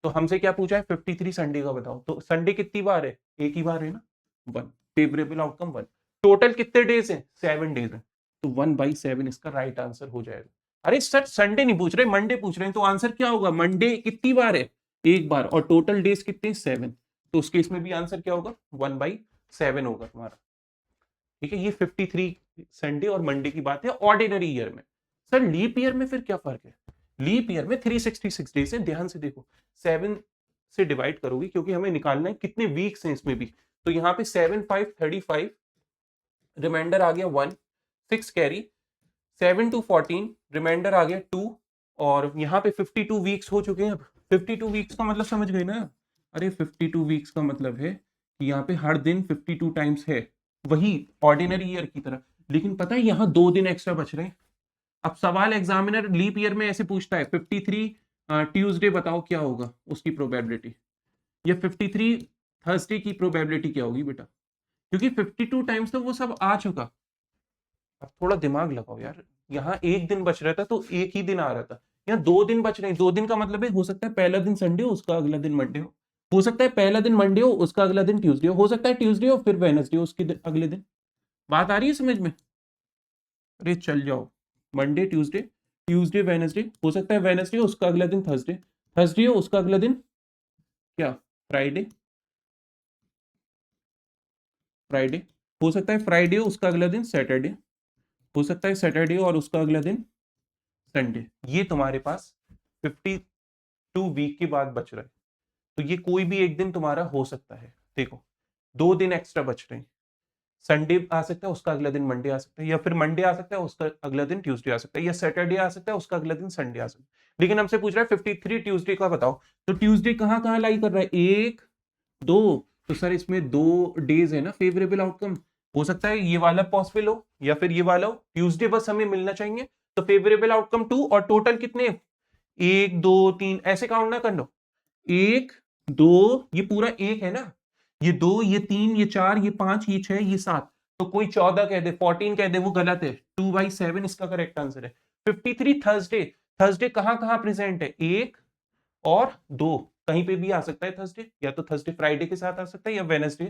तो हमसे क्या पूछा है, 53 संडे का बताओ। तो संडे कितनी बार है, एक ही बार है ना, 1। Favourable outcome 1। टोटल कितने डेज हैं, 7 डेज हैं। तो 1/7 इसका राइट आंसर हो जाएगा। अरे सर संडे नहीं पूछ रहे, मंडे पूछ रहे हैं। तो आंसर क्या होगा, मंडे कितनी बार है, एक बार, और टोटल डेज कितने 7। तो उस केस में भी आंसर क्या होगा, 1/7 होगा तुम्हारा। ठीक है, ये 53 संडे और मंडे की बात है ऑर्डिनरी ईयर में। सर लीप ईयर में फिर क्या फर्क है, लीप ईयर में 366 डेज है। ध्यान से देखो, 7 से डिवाइड करोगे क्योंकि हमें निकालना है कितने वीक्स हैं इसमें भी। तो यहाँ पे 7 5 35, रिमाइंडर आ गया 1, 6 कैरी, 7 to 14 रिमाइंडर आ गया 2, और यहाँ पे 52 वीक्स हो चुके हैं। अब 52 वीक्स का मतलब समझ गए ना। अरे 52 वीक्स का मतलब है कि यहाँ पे हर दिन 52 टाइम्स है, वही ऑर्डिनरी ईयर की तरह। लेकिन पता है यहाँ 2 दिन एक्स्ट्रा बच रहे हैं। अब सवाल एग्जामिनर लीप ईयर में ऐसे पूछता है 53 ट्यूसडे बताओ क्या होगा उसकी प्रोबेबिलिटी, या 53 थर्सडे की प्रोबेबिलिटी क्या होगी बेटा, क्योंकि 52 टाइम्स तो वो सब आ चुका। अब थोड़ा दिमाग लगाओ यार, यहाँ एक दिन बच रहा था तो एक ही दिन आ रहा था, यहाँ 2 दिन बच रहे हैं। 2 दिन का मतलब है, हो सकता है पहला दिन संडे हो उसका अगला दिन मंडे हो सकता है पहला दिन मंडे हो उसका अगला दिन ट्यूसडे हो सकता है ट्यूसडे हो फिर वेडनेसडे हो उसके अगले दिन। बात आ रही है समझ में? अरे चल जाओ, मंडे ट्यूसडे, ट्यूसडे वेडनेसडे, हो सकता है वेडनेसडे हो उसका अगला दिन थर्सडे, थर्सडे हो उसका अगला दिन क्या, फ्राइडे, फ्राइडे, हो सकता है फ्राइडे हो उसका अगला दिन सैटरडे, हो सकता है सैटरडे और उसका अगला दिन संडे। ये तुम्हारे पास 52 वीक के बाद बच रहा है। तो ये कोई भी एक दिन तुम्हारा हो सकता है। देखो 2 दिन एक्स्ट्रा बच रहे हैं, संडे आ सकता है उसका अगला दिन मंडे आ सकता है, या फिर मंडे आ सकता है उसका अगला दिन ट्यूसडे आ सकता है, या सैटरडे आ सकता है उसका अगला दिन संडे आ सकता है। लेकिन हमसे पूछ रहा है 53 ट्यूसडे का बताओ। तो ट्यूसडे कहाँ कहाँ लाई कर रहा है, 1 2। तो सर इसमें 2 डेज है ना फेवरेबल आउटकम। हो सकता है ये वाला पॉसिबल हो या फिर ये वाला हो, ट्यूसडे बस हमें मिलना चाहिए। तो फेवरेबल आउटकम 2, और टोटल कितने, 1 2 3, ऐसे काउंट ना कर लो, 1 2, ये पूरा 1 है ना, ये 2 ये 3 ये 4 ये 5 ये 6 ये 7। तो कोई 14 कह दे, 14 कह दे, वो गलत है। 2/7 इसका करेक्ट आंसर है। 53 थर्सडे, थर्सडे कहां कहां प्रेजेंट है, 1 और 2, कहीं पे भी आ सकता है थर्सडे, या तो थर्सडे फ्राइडे के साथ आ सकता है या वेडनेसडे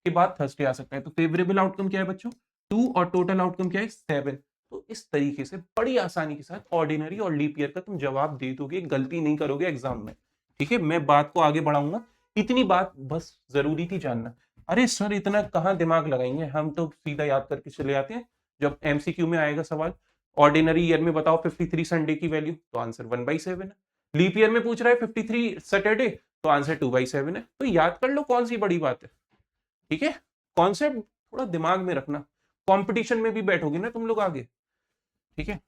के बाद थर्सडे आ सकता है। तो फेवरेबल आउटकम क्या है बच्चों, 2, और टोटल आउटकम क्या है 7। तो इस तरीके से बड़ी आसानी के साथ ऑर्डिनरी और लीप ईयर का तुम जवाब दे दोगे, गलती नहीं करोगे एग्जाम में। ठीक है, मैं बात को आगे बढ़ाऊंगा, इतनी बात बस जरूरी थी जानना। अरे सर इतना कहाँ दिमाग लगाएंगे, हम तो सीधा याद करके चले आते हैं। जब एमसीक्यू में आएगा सवाल ऑर्डिनरी ईयर में बताओ 53 संडे की वैल्यू, तो आंसर 1/7 है। लीप ईयर में पूछ रहा है 53 सैटरडे, तो आंसर 2/7 है। तो याद कर लो कौन सी बड़ी बात है, ठीक है। कॉन्सेप्ट थोड़ा दिमाग में रखना, कंपटीशन में भी बैठोगे ना तुम लोग आगे, ठीक है।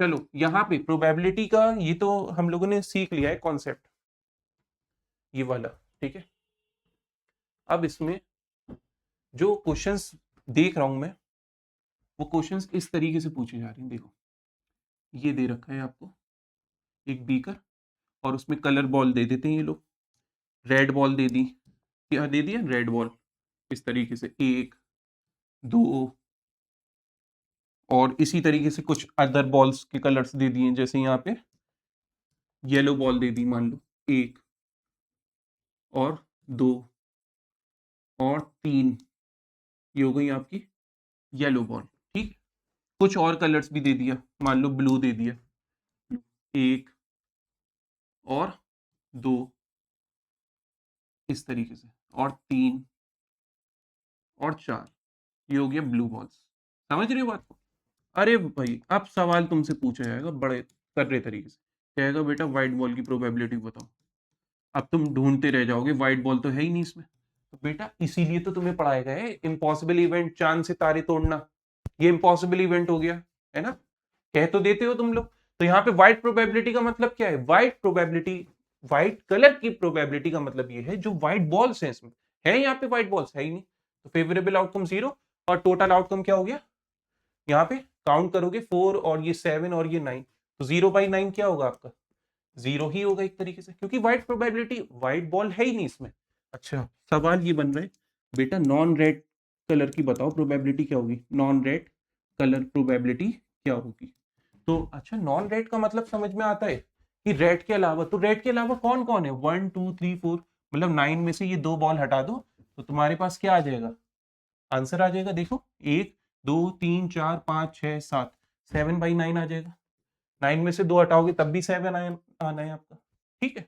चलो यहाँ पे प्रोबेबिलिटी का ये तो हम लोगों ने सीख लिया है कॉन्सेप्ट, ये वाला, ठीक है। अब इसमें जो क्वेश्चंस देख रहा हूं मैं, वो क्वेश्चंस इस तरीके से पूछे जा रहे हैं। देखो ये दे रखा है आपको एक बीकर, और उसमें कलर बॉल दे देते हैं ये लोग। रेड बॉल दे दी, क्या दे दिया, रेड बॉल, इस तरीके से 1 2, और इसी तरीके से कुछ अदर बॉल्स के कलर्स दे दिए, जैसे यहाँ पे येलो बॉल दे दी, मान लो 1 और 2 और 3, ये हो गई आपकी येलो बॉल, ठीक। कुछ और कलर्स भी दे दिया, मान लो ब्लू दे दिया, 1 और 2 इस तरीके से, और 3 और 4, ये हो गया ब्लू बॉल्स। समझ रहे हो बात को? अरे भाई अब सवाल तुमसे पूछा जाएगा बड़े कर्रे तरीके से, कहेगा बेटा व्हाइट बॉल की प्रोबेबिलिटी बताओ। अब तुम ढूंढते रह जाओगे, व्हाइट बॉल तो है ही नहीं इसमें। तो बेटा इसीलिए तो तुम्हें पढ़ाया गया है इम्पॉसिबल इवेंट, चांद से तारे तोड़ना, ये इम्पॉसिबल इवेंट हो गया है ना, कह तो देते हो तुम लोग। तो यहाँ पे व्हाइट प्रोबेबिलिटी का मतलब क्या है, व्हाइट प्रोबेबिलिटी, व्हाइट कलर की प्रोबेबिलिटी का मतलब ये है जो व्हाइट बॉल्स हैं इसमें, है यहाँ पे व्हाइट बॉल्स है ही नहीं, तो फेवरेबल आउटकम 0, और टोटल आउटकम क्या हो गया, यहाँ पे काउंट करोगे 4 और ये 7 और ये 9, तो 0/9 क्या होगा आपका, 0 ही होगा एक तरीके से, क्योंकि व्हाइट प्रोबेबिलिटी, व्हाइट बॉल है ही नहीं इसमें। अच्छा सवाल ये बन रहा है बेटा नॉन रेड कलर की बताओ प्रोबेबिलिटी क्या होगी, नॉन रेड कलर प्रोबेबिलिटी क्या होगी। तो अच्छा नॉन रेड का मतलब समझ में आता है कि रेड के अलावा, तो रेड के अलावा कौन कौन है, 1 2 3 4, मतलब 9 में से ये 2 बॉल हटा दो तो तुम्हारे पास क्या आ जाएगा, आंसर आ जाएगा। देखो 1 2 3 4 5 6 7, 7/9 आ जाएगा। 9 में से 2 हटाओगे तब भी 7 आना है आपका, ठीक है।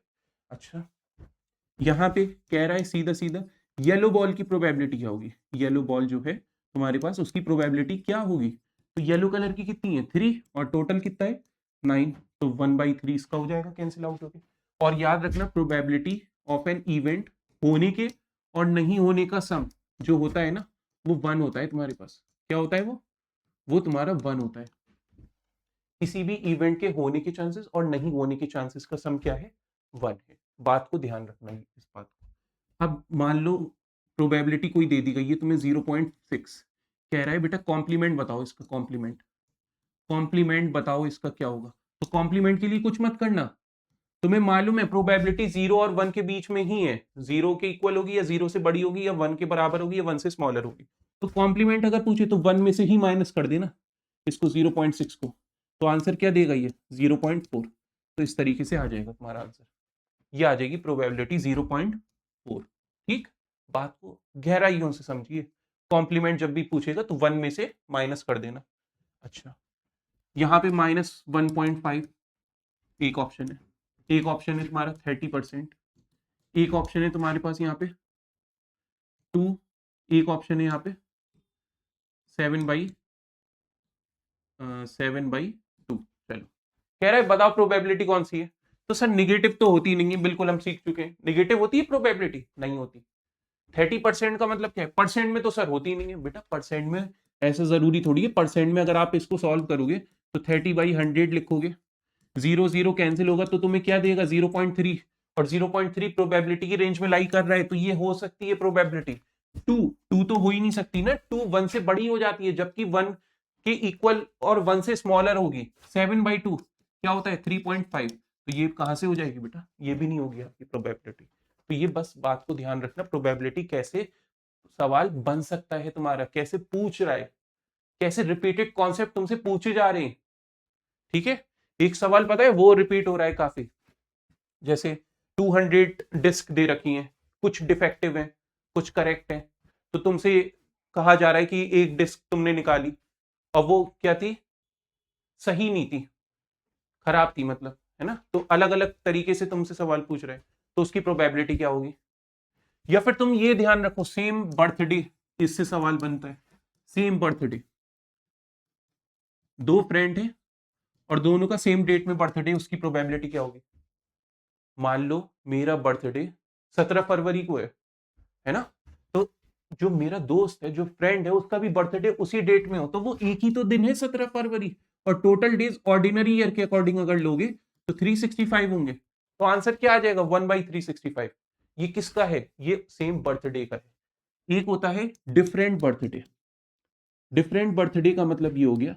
अच्छा यहाँ पे कह रहा है सीधा सीधा येलो बॉल की प्रोबेबिलिटी क्या होगी, येलो बॉल जो है तुम्हारे पास उसकी प्रोबेबिलिटी क्या होगी, तो येलो कलर की कितनी है 3, और टोटल कितना है 9, तो 1/3 इसका हो जाएगा, कैंसिल आउट हो गया। और याद रखना प्रोबेबिलिटी ऑफ एन इवेंट होने के और नहीं होने का सम जो होता है ना, वो 1 होता है तुम्हारे पास, क्या होता है वो तुम्हारा 1 होता है। किसी भी इवेंट के होने के चांसेस और नहीं होने के चांसेस का सम क्या है, 1 है। बात को ध्यान रखना है इस बात को। अब मान लो प्रोबेबिलिटी कोई दे दी गई है तुम्हें 0.6, कह रहा है बेटा कॉम्प्लीमेंट बताओ इसका, कॉम्प्लीमेंट बताओ इसका क्या होगा। तो कॉम्प्लीमेंट के लिए कुछ मत करना, तुम्हें मालूम है प्रोबेबिलिटी 0 और 1 के बीच में ही है, 0 के इक्वल होगी या 0 से बड़ी होगी या 1 के बराबर होगी या 1 से स्मॉलर होगी। तो कॉम्प्लीमेंट अगर पूछे तो 1 में से ही माइनस कर देना इसको, 0.6 को, तो आंसर क्या देगा ये 0.4। तो इस तरीके से आ जाएगा तुम्हारा आंसर, ये आ जाएगी प्रोबेबिलिटी 0.4, ठीक। बात को गहराइयों से समझिए, कॉम्प्लीमेंट जब भी पूछेगा तो 1 में से माइनस कर देना। अच्छा यहाँ पे -1.5 एक ऑप्शन है, एक ऑप्शन है तुम्हारा 30%, एक ऑप्शन है तुम्हारे पास यहाँ पे 2, एक ऑप्शन है यहाँ पे 7/2। चलो कह रहा है बताओ प्रोबेबिलिटी कौन सी है, तो सर निगेटिव तो होती नहीं है, बिल्कुल हम सीख चुके हैं, निगेटिव होती है प्रोबेबिलिटी, नहीं होती। 30% का मतलब क्या है, परसेंट में तो सर होती नहीं है बेटा, परसेंट में ऐसा जरूरी थोड़ी है, परसेंट में अगर आप इसको सॉल्व करोगे तो 30/100 लिखोगे, 0 0 कैंसिल होगा तो तुम्हें क्या देगा 0.3, और 0.3 प्रोबेबिलिटी की रेंज में लाई कर रहा है, तो ये हो सकती है प्रोबेबिलिटी। 2 तो हो ही नहीं सकती ना, 2 1 से बड़ी हो जाती है, जबकि 1 के इक्वल और 1 से स्मॉलर होगी। 7/2 क्या होता है 3.5, तो ये कहां से हो जाएगी बेटा, ये भी नहीं होगी आपकी प्रोबेबिलिटी। तो ये बस बात को ध्यान रखना, प्रोबेबिलिटी कैसे सवाल बन सकता है तुम्हारा, कैसे पूछ रहा है, कैसे रिपीटेड कॉन्सेप्ट तुमसे पूछे जा रहे हैं, ठीक है। एक सवाल पता है वो रिपीट हो रहा है काफी, जैसे 200 डिस्क दे रखी हैं, कुछ डिफेक्टिव हैं कुछ करेक्ट हैं, तो तुमसे कहा जा रहा है कि एक डिस्क तुमने निकाली और वो क्या थी, सही नहीं थी, खराब थी मतलब, है ना। तो अलग अलग तरीके से तुमसे सवाल पूछ रहे हैं, तो उसकी प्रोबेबिलिटी क्या होगी। या फिर तुम ये ध्यान रखो सेम बर्थडे, इससे सवाल बनता है, सेम बर्थडे, 2 फ्रेंड है और दोनों का सेम डेट में बर्थडे, उसकी प्रोबेबिलिटी क्या होगी। मान लो मेरा बर्थडे 17 फरवरी को है ना, तो जो मेरा दोस्त है, जो फ्रेंड है, उसका भी बर्थडे उसी डेट में हो, तो वो एक ही तो दिन है 17 फरवरी, और टोटल डेज ऑर्डिनरी ईयर के अकॉर्डिंग अगर लोगे तो 365 होंगे। तो आंसर क्या आ जाएगा? 1/365। ये किसका है? ये सेम बर्थडे का है। एक होता है डिफरेंट बर्थडे। डिफरेंट बर्थडे का मतलब ये हो गया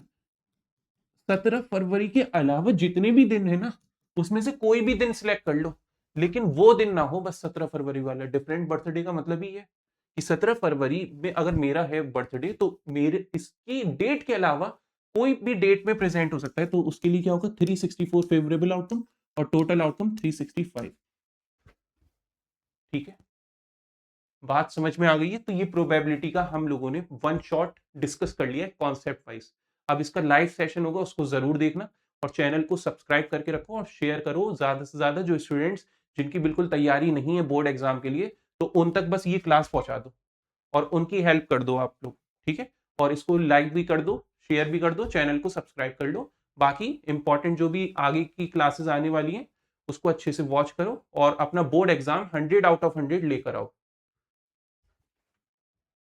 17 फरवरी के अलावा जितने भी दिन है ना, उसमें से कोई भी दिन सिलेक्ट कर लो, लेकिन वो दिन ना हो बस 17 फरवरी वाला। डिफरेंट बर्थडे का मतलब ही है कि 17 फरवरी में अगर मेरा है बर्थडे, तो मेरे इसकी डेट के अलावा कोई भी डेट में प्रेजेंट हो सकता है, तो उसके लिए क्या होगा? 364 फेवरेबल आउटकम और टोटल आउटकम 365। ठीक है, बात समझ में आ गई है? तो ये प्रोबेबिलिटी का हम लोगों ने वन शॉट डिस्कस कर लिया है कॉन्सेप्ट वाइज। अब इसका लाइव सेशन होगा, उसको जरूर देखना, और चैनल को सब्सक्राइब करके रखो और शेयर करो ज्यादा से ज्यादा। जो स्टूडेंट्स जिनकी बिल्कुल तैयारी नहीं है बोर्ड एग्जाम के लिए, तो उन तक बस ये क्लास पहुंचा दो और उनकी हेल्प कर दो आप लोग। ठीक है, और इसको लाइक भी कर दो, शेयर भी कर दो, चैनल को सब्सक्राइब कर लो। बाकी इंपॉर्टेंट जो भी आगे की क्लासेस आने वाली हैं, उसको अच्छे से वॉच करो और अपना बोर्ड एग्जाम 100 आउट ऑफ 100 लेकर आओ।